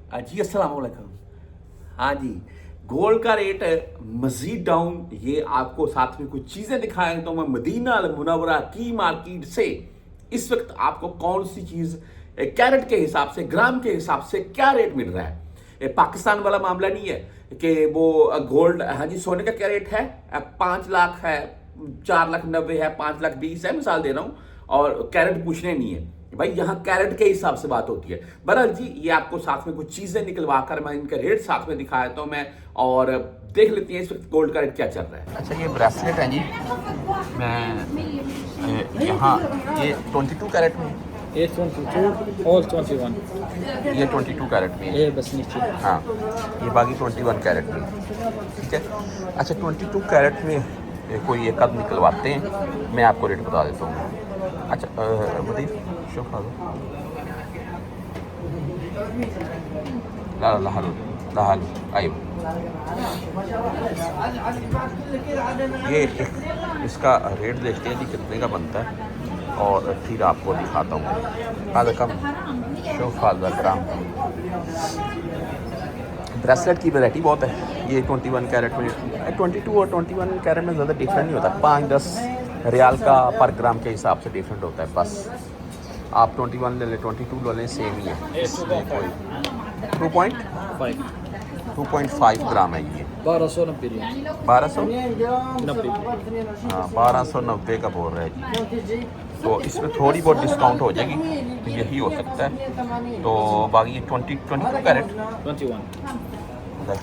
जी अस्सलाम वालेकुम। हाँ जी, गोल्ड का रेट मजीद डाउन, ये आपको साथ में कुछ चीज़ें दिखाएं तो मैं मदीना अल मुनव्वरा की मार्केट से इस वक्त आपको कौन सी चीज़ कैरेट के हिसाब से, ग्राम के हिसाब से क्या रेट मिल रहा है। ये पाकिस्तान वाला मामला नहीं है कि वो गोल्ड, हाँ जी सोने का क्या रेट है, 5 लाख है, 4,90,000 है, 5,20,000 है, मिसाल दे रहा हूँ, और कैरेट पूछने नहीं है भाई, यहाँ कैरेट के हिसाब से बात होती है। बहरहाल जी, ये आपको साथ में कुछ चीजें निकलवा कर मैं इनका रेट साथ में दिखाया तो मैं, और देख लेते हैं इस वक्त गोल्ड का रेट क्या चल रहा है। अच्छा, ये ब्रेसलेट है जी, मैं यहाँ ये 22 कैरेट में, ये 22 और 21 ये 22 कैरेट में, ये बस नीचे। हाँ ये बाकी 21 कैरेट में, ठीक है। अच्छा 22 कैरेट में कोई एक आध निकलवाते हैं, मैं आपको रेट बता देता हूँ। अच्छा मदीर शुक्र आइब, ये इसका रेट देखते हैं जी कितने का बनता है, और फिर आपको दिखाता हूँ। आधा कम शोफाल ग्राम ब्रेसलेट की वैरायटी बहुत है। ये 21 कैरेट में, 22 और 21 कैरेट में ज़्यादा डिफरेंट नहीं होता, 5-10 रियाल का पर ग्राम के हिसाब से डिफरेंट होता है। बस आप 21 ले लें, 22 ले लें, सेम ही है, इसमें कोई 2.5 ग्राम है ये। 1290 1290, हाँ 1290 का बोल रहे हैं जी। तो इसमें थोड़ी बहुत डिस्काउंट हो जाएगी, तो यही हो सकता है। तो बाकी ये 22 कैरेट 21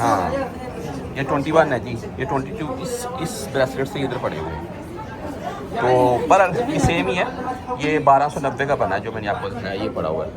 हाँ ये 21 है जी, ये 22 इस ब्रेसलेट से इधर पड़े हुए हैं, तो पर ये सेम ही है। ये 1290 का बना है जो मैंने आपको दिखाया, ये पड़ा हुआ है।